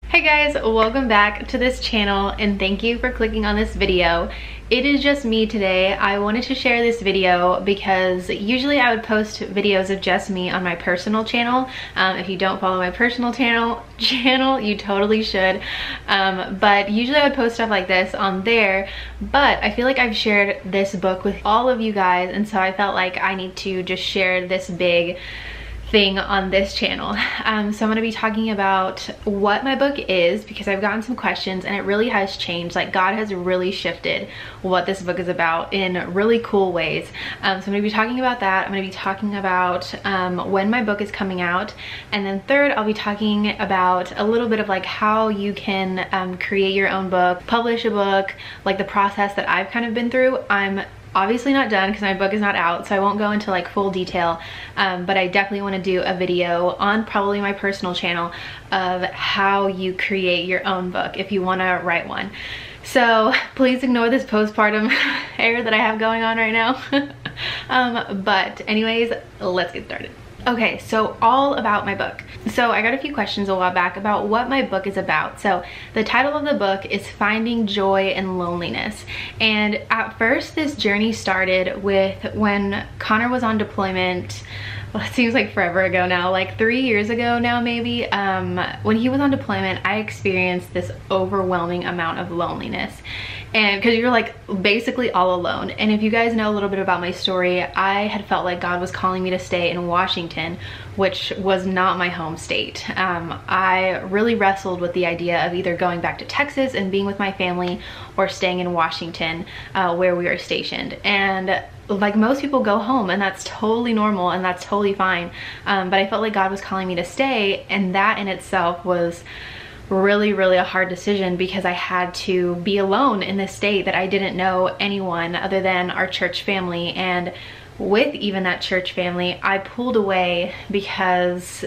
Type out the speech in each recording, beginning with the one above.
Hey guys, welcome back to this channel and thank you for clicking on this video. It is just me today. I wanted to share this video because usually I would post videos of just me on my personal channel. If you don't follow my personal channel, you totally should. But usually I would post stuff like this on there, but I feel like I've shared this book with all of you guys, and so I felt like I need to just share this big thing on this channel. So I'm going to be talking about what my book is, because I've gotten some questions and it really has changed. Like, God has really shifted what this book is about in really cool ways. So I'm going to be talking about that. I'm going to be talking about when my book is coming out, and then third I'll be talking about a little bit of like how you can create your own book, publish a book, like the process that I've kind of been through. I'm obviously not done because my book is not out, so I won't go into like full detail, but I definitely want to do a video on probably my personal channel of how you create your own book if you want to write one. So please ignore this postpartum hair that I have going on right now. But anyways, let's get started. Okay, so all about my book. So I got a few questions a while back about what my book is about. So the title of the book is Finding Joy in Loneliness. And at first this journey started with when Connor was on deployment. Well, it seems like forever ago now, like 3 years ago now maybe. When he was on deployment, I experienced this overwhelming amount of loneliness. And because you're like basically all alone. And if you guys know a little bit about my story, I had felt like God was calling me to stay in Washington, which was not my home state. I really wrestled with the idea of either going back to Texas and being with my family or staying in Washington, where we were stationed. And like most people go home, and that's totally normal and that's totally fine. But I felt like God was calling me to stay, and that in itself was really a hard decision, because I had to be alone in this state that I didn't know anyone other than our church family. And with even that church family, I pulled away because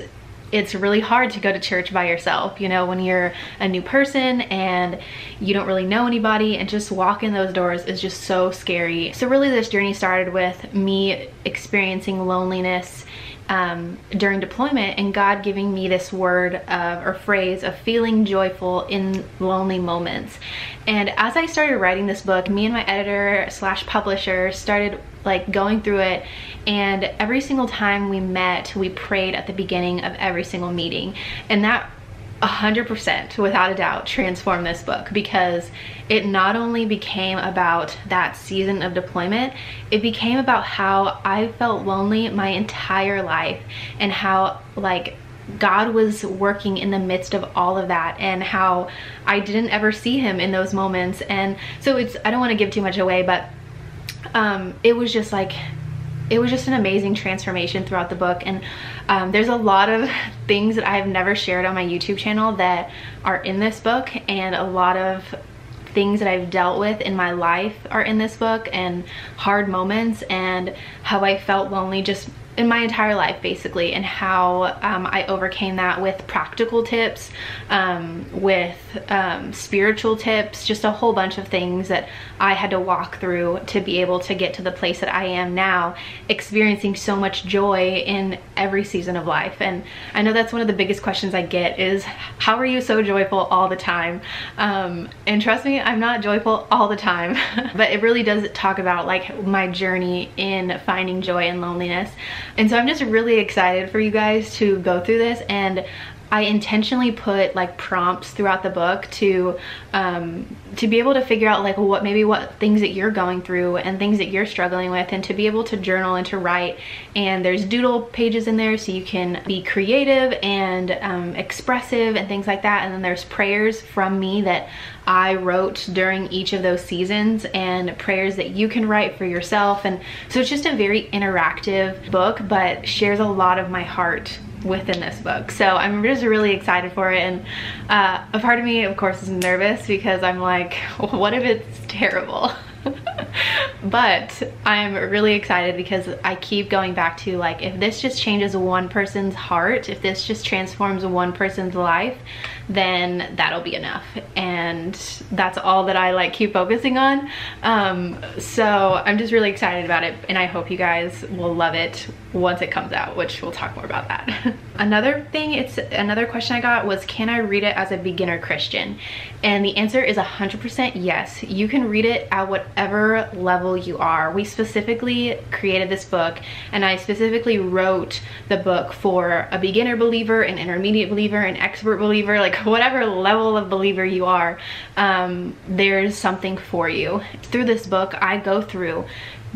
it's really hard to go to church by yourself, you know, when you're a new person and you don't really know anybody, and just walking those doors is just so scary. So really this journey started with me experiencing loneliness during deployment, and God giving me this word or phrase of feeling joyful in lonely moments. And as I started writing this book, me and my editor / publisher started like going through it, and every single time we met, we prayed at the beginning of every single meeting. And that 100% without a doubt transformed this book, because it not only became about that season of deployment, it became about how I felt lonely my entire life, and how like God was working in the midst of all of that, and how I didn't ever see him in those moments. And so I don't want to give too much away, but it was just an amazing transformation throughout the book. And there's a lot of things that I have never shared on my YouTube channel that are in this book, and a lot of things that I've dealt with in my life are in this book, and hard moments, and how I felt lonely just in my entire life basically, and how I overcame that with practical tips, with spiritual tips, just a whole bunch of things that I had to walk through to be able to get to the place that I am now, experiencing so much joy in every season of life. And I know that's one of the biggest questions I get is, how are you so joyful all the time? And trust me, I'm not joyful all the time, but it really does talk about like my journey in finding joy in loneliness. And so I'm just really excited for you guys to go through this, and I intentionally put like prompts throughout the book to be able to figure out like what things that you're going through and things that you're struggling with, and to be able to journal and to write. And there's doodle pages in there so you can be creative and expressive and things like that. And then there's prayers from me that I wrote during each of those seasons, and prayers that you can write for yourself. And so it's just a very interactive book, but shares a lot of my heart within this book. So I'm just really excited for it. And a part of me of course is nervous, because I'm like, what if it's terrible? But I'm really excited because I keep going back to like, if this just changes one person's heart, if this just transforms one person's life, then that'll be enough. And that's all that I like keep focusing on. So I'm just really excited about it, and I hope you guys will love it once it comes out, which we'll talk more about that. Another question I got was, can I read it as a beginner Christian? And the answer is 100% yes. You can read it at whatever level you are. We specifically created this book, and I specifically wrote the book for a beginner believer, an intermediate believer, an expert believer, like whatever level of believer you are, there's something for you. Through this book, I go through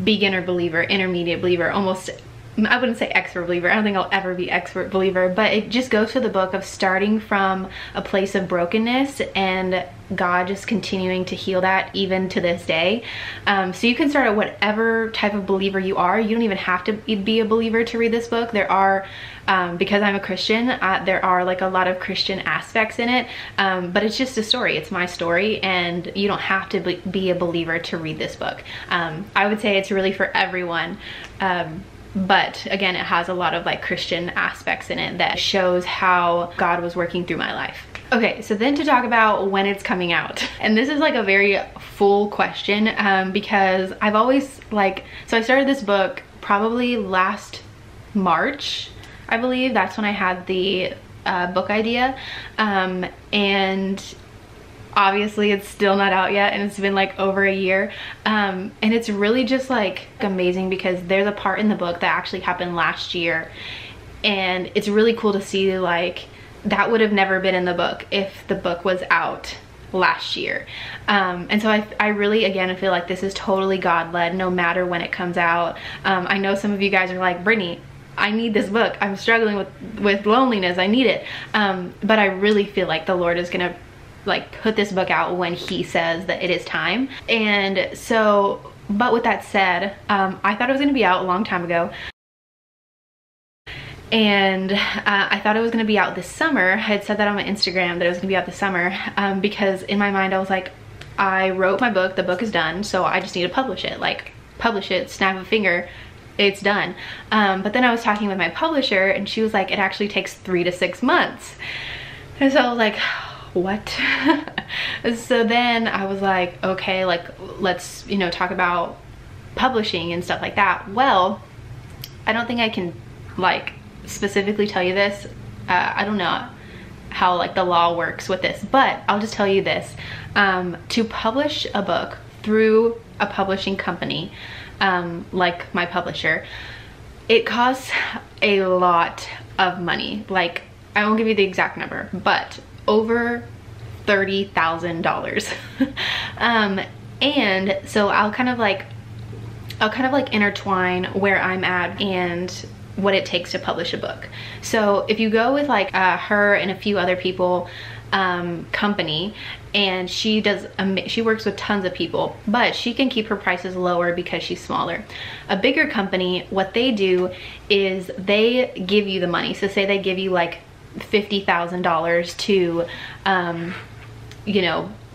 beginner believer, intermediate believer, almost, I wouldn't say expert believer. I don't think I'll ever be expert believer, but it just goes to the book of starting from a place of brokenness and God just continuing to heal that even to this day. So you can start at whatever type of believer you are. You don't even have to be a believer to read this book. There are, because I'm a Christian, there are like a lot of Christian aspects in it, but it's just a story. It's my story, and you don't have to be a believer to read this book. I would say it's really for everyone. But again, it has a lot of like Christian aspects in it that shows how God was working through my life. Okay, so then to talk about when it's coming out. And this is like a very full question, because I've always so I started this book probably last March, I believe. That's when I had the book idea. And obviously it's still not out yet, and it's been like over a year. And it's really just like amazing because there's a part in the book that actually happened last year, and it's really cool to see like that would have never been in the book if the book was out last year. And so I really, again, I feel like this is totally God-led no matter when it comes out. I know some of you guys are like, Brittany, I need this book. I'm struggling with loneliness. I need it. But I really feel like the Lord is gonna like put this book out when he says that it is time. And so, but with that said, I thought it was gonna be out a long time ago. And I thought it was gonna be out this summer. I had said that on my Instagram that it was gonna be out this summer, because in my mind I was like, I wrote my book, the book is done, so I just need to publish it. Like, publish it, snap of a finger, it's done. But then I was talking with my publisher, and she was like, it actually takes 3 to 6 months. And so I was like, what? So then I was like, okay, like let's, talk about publishing and stuff like that. Well, I don't think I can like specifically tell you this. I don't know how like the law works with this, but I'll just tell you this. To publish a book through a publishing company, like my publisher, it costs a lot of money. Like, I won't give you the exact number, but over $30,000. And so I'll kind of like intertwine where I'm at and what it takes to publish a book. So if you go with like her and a few other people company, and she works with tons of people, but she can keep her prices lower because she's smaller. A bigger company, what they do is they give you the money. So say they give you like $50,000 to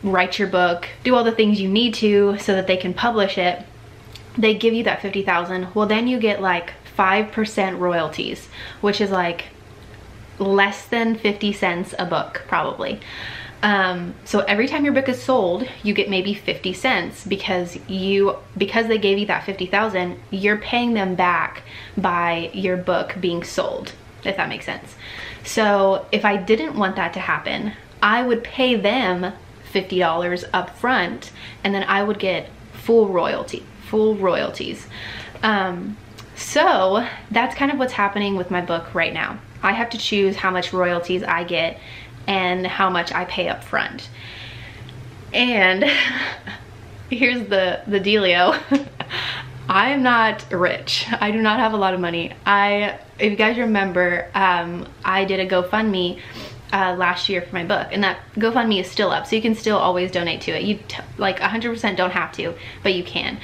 write your book, do all the things you need to so that they can publish it. They give you that $50,000. Well, then you get like 5% royalties, which is like less than 50 cents a book probably. So every time your book is sold, you get maybe 50 cents because they gave you that 50,000, you're paying them back by your book being sold, if that makes sense. So if I didn't want that to happen, I would pay them $50 up front, and then I would get full royalties. So that's kind of what's happening with my book right now. I have to choose how much royalties I get and how much I pay up front. And here's the dealio. I am not rich. I do not have a lot of money. If you guys remember, I did a GoFundMe last year for my book, and that GoFundMe is still up, so you can still always donate to it. You like 100% don't have to, but you can.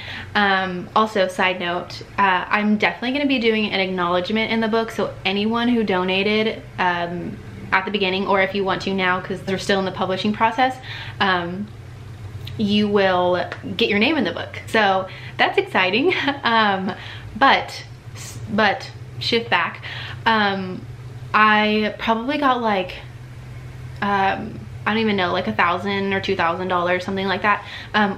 Also, side note, I'm definitely going to be doing an acknowledgement in the book, so anyone who donated at the beginning, or if you want to now because they're still in the publishing process, you will get your name in the book. So that's exciting. But shift back. I probably got like I don't even know, like $1,000 or $2,000, something like that,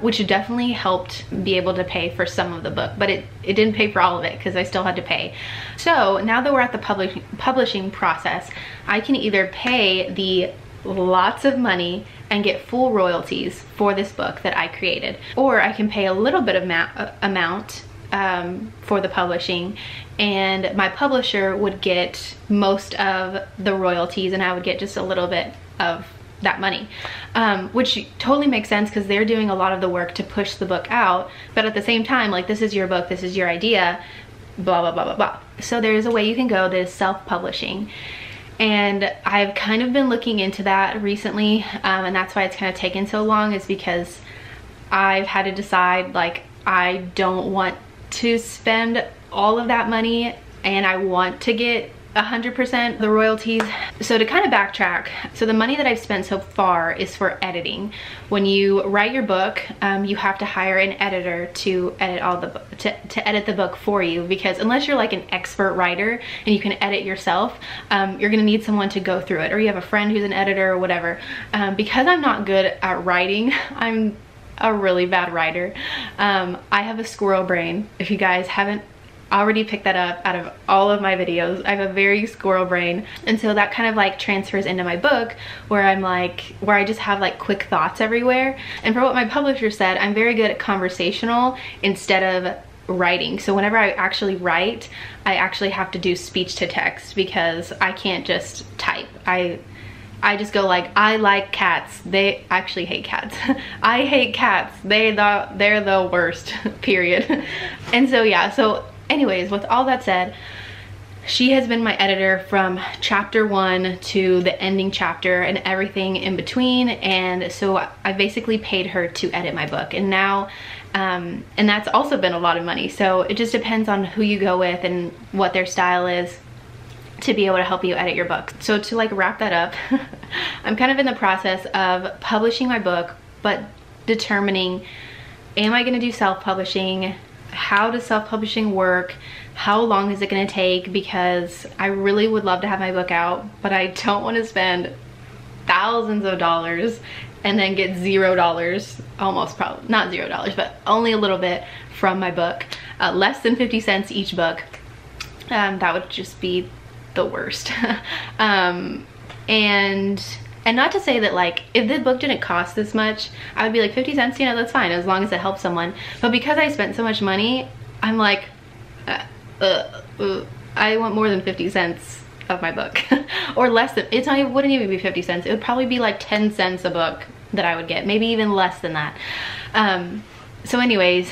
which definitely helped be able to pay for some of the book, but it didn't pay for all of it because I still had to pay. So now that we're at the publishing process, I can either pay the lots of money and get full royalties for this book that I created, or I can pay a little bit of amount for the publishing, and my publisher would get most of the royalties and I would get just a little bit of that money, which totally makes sense because they're doing a lot of the work to push the book out, but at the same time, like, this is your book, this is your idea, blah blah blah blah blah. So there's a way you can go that is self-publishing, and I've kind of been looking into that recently, and that's why it's kind of taken so long, is because I've had to decide, like, I don't want to spend all of that money and I want to get 100% the royalties. So to kind of backtrack, so the money that I've spent so far is for editing. When you write your book, you have to hire an editor to edit all the to edit the book for you, because unless you're like an expert writer and you can edit yourself, you're gonna need someone to go through it, or you have a friend who's an editor or whatever. Because I'm not good at writing, I'm a really bad writer. I have a squirrel brain. If you guys haven't already picked that up out of all of my videos, I have a very squirrel brain, and so that kind of like transfers into my book, where I just have like quick thoughts everywhere. And for what my publisher said, I'm very good at conversational instead of writing. So whenever I actually write, I actually have to do speech to text, because I can't just type. I just go like, I like cats, they actually hate cats. I hate cats, they're the worst, period. And so yeah, so anyways, with all that said, she has been my editor from chapter 1 to the ending chapter and everything in between, and so I basically paid her to edit my book. And now and that's also been a lot of money, so it just depends on who you go with and what their style is to be able to help you edit your book. So to like wrap that up, I'm kind of in the process of publishing my book, but determining, am I gonna do self-publishing? How does self-publishing work? How long is it gonna take? Because I really would love to have my book out, but I don't want to spend thousands of dollars and then get $0, almost, probably not $0, but only a little bit from my book, less than 50 cents each book. That would just be the worst. And not to say that, like, if the book didn't cost this much, I would be like 50 cents, you know, that's fine, as long as it helps someone. But because I spent so much money, I'm like, I want more than 50 cents of my book. Or less than, it wouldn't even be 50 cents. It would probably be like 10 cents a book that I would get, maybe even less than that. So anyways,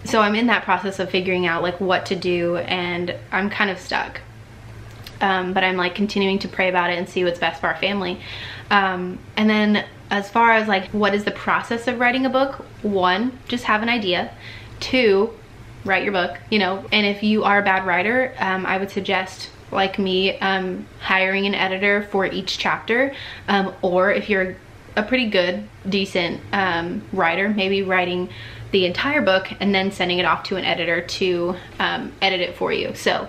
so I'm in that process of figuring out like what to do, and I'm kind of stuck. But I'm like continuing to pray about it and see what's best for our family. And then as far as like what is the process of writing a book, 1, just have an idea. 2, write your book, you know. And if you are a bad writer, I would suggest, like me, hiring an editor for each chapter, or if you're a pretty good, decent writer, maybe writing the entire book and then sending it off to an editor to edit it for you. So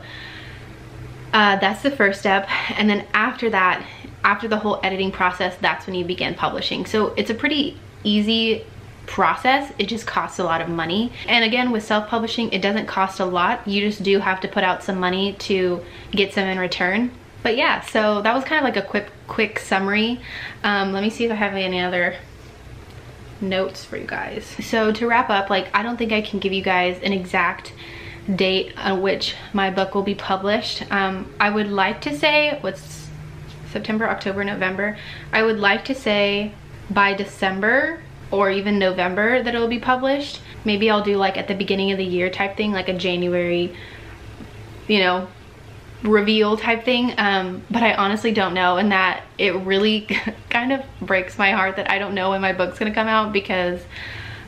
that's the first step. And then after that, after the whole editing process, that's when you begin publishing. So it's a pretty easy process. It just costs a lot of money. And again, with self-publishing, it doesn't cost a lot. You just do have to put out some money to get some in return. But yeah, so that was kind of like a quick summary. Let me see if I have any other notes for you guys. So to wrap up, like, I don't think I can give you guys an exact date on which my book will be published. I would like to say, what's September, October, November, I would like to say by December or even November that it will be published. Maybe I'll do like at the beginning of the year type thing, like a January, you know, reveal type thing. But I honestly don't know, and that it really kind of breaks my heart that I don't know when my book's gonna come out, because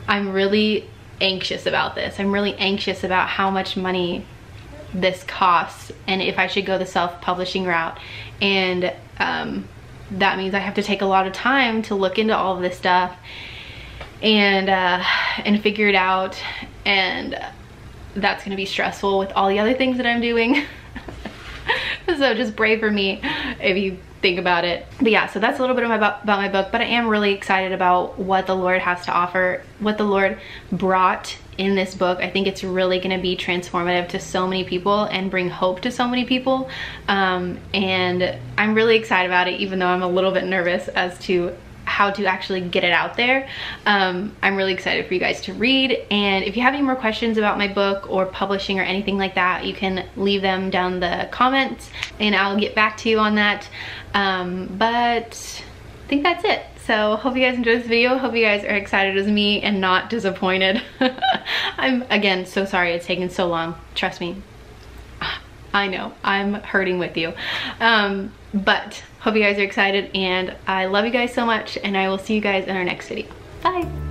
I'm really anxious about this. I'm really anxious about how much money this costs and if I should go the self-publishing route. And that means I have to take a lot of time to look into all of this stuff and figure it out, and that's gonna be stressful with all the other things that I'm doing. So just pray for me if you think about it. But yeah, so that's a little bit about my book, but I am really excited about what the Lord has to offer, what the Lord brought in this book. I think it's really going to be transformative to so many people and bring hope to so many people. And I'm really excited about it, even though I'm a little bit nervous as to how to actually get it out there. I'm really excited for you guys to read, and if you have any more questions about my book or publishing or anything like that, you can leave them down the comments and I'll get back to you on that. But I think that's it. So hope you guys enjoyed this video. Hope you guys are excited as me and not disappointed. I'm, again, so sorry it's taken so long. Trust me. I know, I'm hurting with you. But hope you guys are excited, and I love you guys so much, and I will see you guys in our next video. Bye.